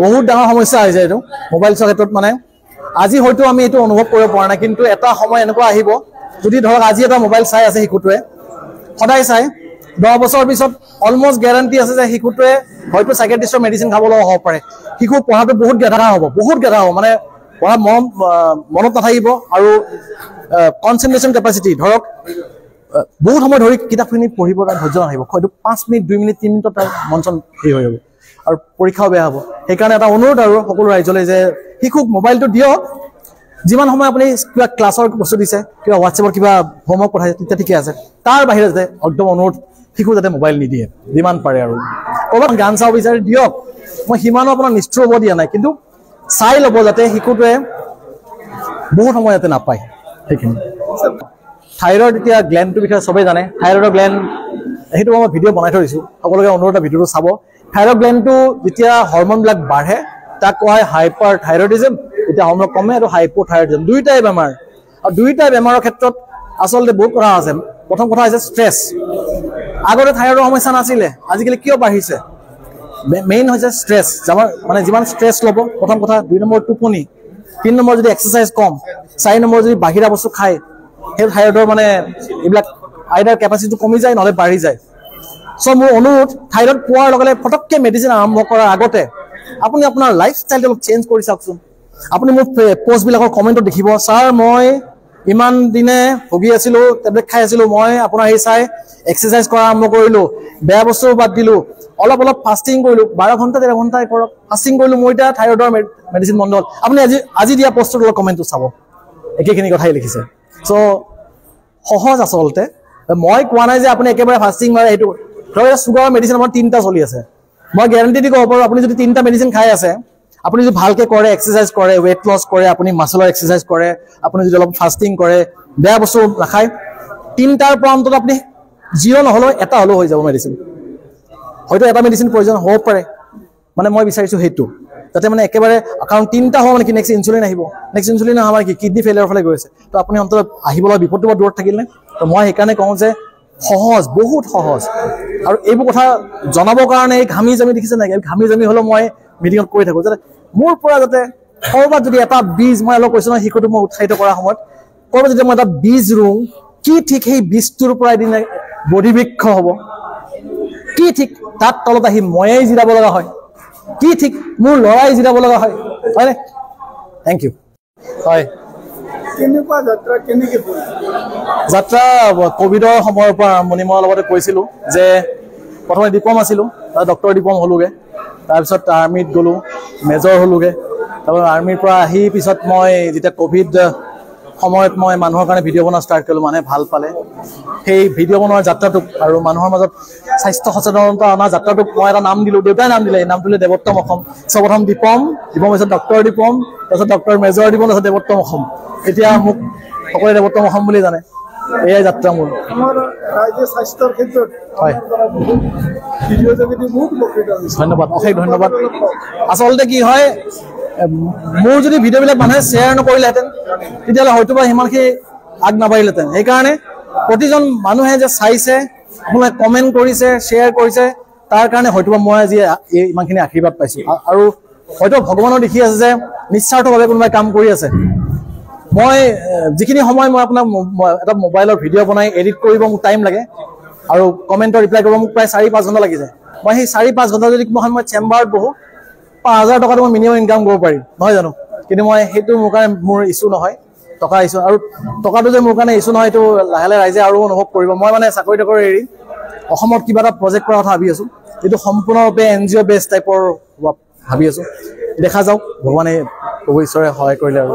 বহুত ডাঙৰ সমস্যা হৈছে এইটো মোবাইল চোৱাৰ ক্ষেত্ৰত মানে আজি হয়তো আমি এইটো অনুভৱ কৰিব পৰা নাই কিন্তু এটা সময় এনেকুৱা আহিব যদি ধৰক আজি এটা মোবাইল চাই আছে শিশুটোৱে সদায় চাই 10 বছৰ পিছত অলমোষ্ট গ্যাৰান্টি আছে যে শিশুটোৱে হয়তো সাইকিয়াট্ৰিষ্টৰ মেডিচিন খাব লগা হ'ব পাৰে শিশু পঢ়াটো বহুত গেধা হ'ব মানে পঢ়া মনত নাথাকিব আৰু কনসেন্ট্ৰেশন কেপাসিটি ধৰক বহুত সময় ধৰি কিতাপখিনি পঢ়িব তাৰ ধৈৰ্য নাথাকিব হয়তো 5 মিনিট 2 মিনিট 3 মিনিটত তাৰ মন চন হেৰি হৈ যাব আৰু পৰীক্ষাও বেয়া হ'ব সেইকাৰণে এটা অনুৰোধ আৰু সকলো ৰাইজলৈ যে শিশুক মোবাইলটো দিয়ক যিমান সময় আপুনি কিবা ক্লাছৰ বস্তু দিছে কিবা হোৱাটছএপত কিবা হোমৱৰ্ক পঠাইছে তেতিয়া ঠিকে আছে তাৰ বাহিৰে যাতে একদম অনুৰোধ শিশু যাতে মোবাইল নিদিয়ে যিমান পাৰে আৰু ক'ৰবাত গান চাব বিচাৰি দিয়ক মই সিমানো আপোনাৰ নিষ্ঠুৰ হ'ব দিয়া নাই কিন্তু চাই ল'ব যাতে শিশুটোৱে বহুত সময় যাতে নাপায় সেইখিনি থাইৰয়ড এতিয়া গ্লেণ্ডটোৰ বিষয়ে চবেই জানে থাইৰয়ডৰ গ্লেণ্ড সেইটো মই ভিডিঅ' বনাই থৈ দিছোঁ সকলোকে অনুৰোধ ভিডিঅ'টো চাব থাইৰয়ড গ্লেণ্ডটো যেতিয়া হৰমনবিলাক বাঢ়ে তাক কোৱা হয় হাইপাৰ থাইৰয়ডিজম এতিয়া হৰমন কমে আৰু হাইপোথাইৰয়ডিজম দুইটাই বেমাৰ আৰু দুইটাই বেমাৰৰ ক্ষেত্ৰত আচলতে বহুত কথা আছে প্ৰথম কথা হৈছে ষ্ট্ৰেছ আগতে থাইৰয়ডৰ সমস্যা নাছিলে আজিকালি কিয় বাঢ়িছে মেইন হৈছে ষ্ট্ৰেছ মানে যিমান ষ্ট্ৰেছ ল'ব প্ৰথম কথা 2 নম্বৰ টোপনি 3 নম্বৰ যদি এক্সাৰচাইজ কম 4 নম্বৰ যদি বাহিৰা বস্তু খায় সেই থাইৰয়ডৰ মানে এইবিলাক আইডাৰ কেপাচিটিটো কমি যায় নহলে বাঢ়ি যায় সো মোৰ অনুৰোধ থাইৰয়ড পোৱাৰ লগে লগে ফটককে মেডিচিন আৰম্ভ কৰাৰ আগতে আপুনি আপোনাৰ লাইফষ্টাইলটো অলপ চেঞ্জ কৰি চাওকচোন আপুনি মোৰ পোষ্টবিলাকৰ কমেণ্টত দেখিব ছাৰ মই ইমান দিনে ভুগি আছিলোঁ টেবলেট খাই আছিলোঁ মই আপোনাৰ এই চাই এক্সাৰচাইজ কৰা আৰম্ভ কৰিলোঁ বেয়া বস্তু বাদ দিলোঁ অলপ ফাষ্টিং কৰিলোঁ 12 ঘণ্টা 13 ঘণ্টা কৰক ফাষ্টিং কৰিলোঁ মই এতিয়া থাইৰয়ডৰ মেডিচিন বন্ধ হ'ল আপুনি আজি দিয়া পোষ্টৰ অলপ কমেণ্টটো চাব একেখিনি কথাই লিখিছে সো সহজ আচলতে মই কোৱা নাই যে আপুনি একেবাৰে ফাষ্টিং মাৰে সেইটো ধৰক চুগাৰৰ মেডিচিন আমাৰ 3টা চলি আছে মই গ্যাৰান্টি দি ক'ব পাৰোঁ আপুনি যদি 3টা মেডিচিন খাই আছে আপুনি যদি ভালকে কৰে এক্সাৰচাইজ কৰে ওয়েট লছ কৰে আপুনি মাছলৰ এক্সাৰচাইজ কৰে আপুনি যদি অলপ ফাষ্টিং কৰে বেয়া বস্তু নাখায় 3টাৰ পৰা অন্তত আপুনি 0 নহলেও এটা হলেও হৈ যাব মেডিচিন হয়তো এটা মেডিচিন প্ৰয়োজন হ'ব পাৰে মানে মই বিচাৰিছোঁ সেইটো যাতে মানে একেবাৰে কাৰণ 3টা হ'ব মানে কি নেক্সট ইনসুলিন আহিব নেক্সট ইনসুলিন আমাৰ কি কিডনি ফেইলিয়ৰ ফালে গৈছে তো আপুনি অন্তত আহিবলৈ বিপদটো দূৰত থাকিলে তো মই সেইকাৰণে কওঁ যে সহজ বহুত সহজ আৰু এইবোৰ কথা জনাবৰ কাৰণে এই ঘামি জামি দেখিছে নাই ঘামি জামি হলো মই মিটিঙত কৈ থাকো যাতে মোৰ পৰা যাতে কৰবাত যদি এটা বীজ মই অলপ কৈছো না শিশুটো মই উৎসাহিত কৰা সময়ত কৰবাত যদি মই এটা বীজ ৰুং কি ঠিক সেই বীজটোৰ পৰা এদিন বডিবৃক্ষ হ'ব কি ঠিক তাত তলত আহি ময়েই জিৰাব লগা হয় কি ঠিক মোৰ লৰাই জিৰাব লগা হয় হয়নে থ্যাংক ইউ হয় কেনেকুৱা যাত্ৰা কেনেকৈ যাত্ৰা কোভিডৰ সময়ৰ পৰা আৰম্ভণি মই লগতে কৈছিলোঁ যে প্ৰথমে ডিপ্ল'ম আছিলোঁ ডক্টৰ ডিপ্ল'ম হ'লোগৈ তাৰপিছত আৰ্মিত গ'লোঁ মেজৰ হ'লোগৈ তাৰপৰা আৰ্মিৰ পৰা আহি পিছত মই যেতিয়া কোভিড সময়ত মই মানুহৰ কাৰণে ভিডিঅ' বনোৱা ষ্টাৰ্ট কৰিলোঁ মানুহে ভাল পালে সেই ভিডিঅ' বনোৱাৰ যাত্ৰাটোক আৰু মানুহৰ মাজত স্বাস্থ্য সচেতনতা অনা যাত্ৰাটোক মই এটা নাম দিলোঁ দেউতাই নাম দিলে এই নামটো দিলে দেৱোত্তম অসম প্ৰথম ডিপ্ল'ম পিছত ডক্টৰ ডিপ্ল'ম তাৰপিছত ডক্টৰ মেজৰ ডিপ্ল'ম তাৰপিছত দেৱোত্তম অসম এতিয়া মোক সকলোৱে দেৱোত্তম অসম বুলি জানে এয়াই যাত্ৰা মোৰ আমাৰ ৰাজ্য স্বাস্থ্যৰ ক্ষেত্ৰত হয় ভিডিঅ' যোগেদি বহুত উপকৃত হৈছে ধন্যবাদ অশেষ ধন্যবাদ আচলতে কি হয় মোৰ যদি ভিডিঅ'বিলাক মানুহে শ্বেয়াৰ নকৰিলেহেঁতেন তেতিয়াহ'লে হয়তোবা সিমানখিনি আগ নাবাঢ়িলেহেঁতেন সেইকাৰণে প্ৰতিজন মানুহে যে চাইছে আপোনালোকে কমেণ্ট কৰিছে শ্বেয়াৰ কৰিছে তাৰ কাৰণে হয়তোবা মই আজি ইমানখিনি আশীৰ্বাদ পাইছোঁ আৰু হয়তো ভগৱানৰ দেখি আছে যে নিস্বাৰ্থভাৱে কোনোবাই কাম কৰি আছে মই যিখিনি সময় মই আপোনাক এটা মোবাইলৰ ভিডিঅ' বনাই এডিট কৰিব মোক টাইম লাগে আৰু কমেণ্টৰ ৰিপ্লাই কৰিব মোক প্ৰায় 4-5 ঘণ্টা লাগি যায় মই সেই 4-5 ঘণ্টা যদি মই চেম্বাৰত বহোঁ 5,000 টকাটো মই মিনিমাম ইনকাম কৰিব পাৰিম নহয় জানো কিন্তু মই সেইটো মোৰ কাৰণে মোৰ ইছ্যু নহয় টকা ইছ্যু আৰু টকাটো যে মোৰ কাৰণে ইছ্যু নহয় এইটো লাহে লাহে ৰাইজে আৰু অনুভৱ কৰিব মই মানে চাকৰি তাকৰি এৰি অসমত কিবা এটা প্ৰজেক্ট কৰাৰ কথা ভাবি আছোঁ এইটো সম্পূৰ্ণৰূপে NGO বেছ টাইপৰ ভাবি আছোঁ দেখা যাওক ভগৱানে প্ৰভু ঈশ্বৰে সহায় কৰিলে আৰু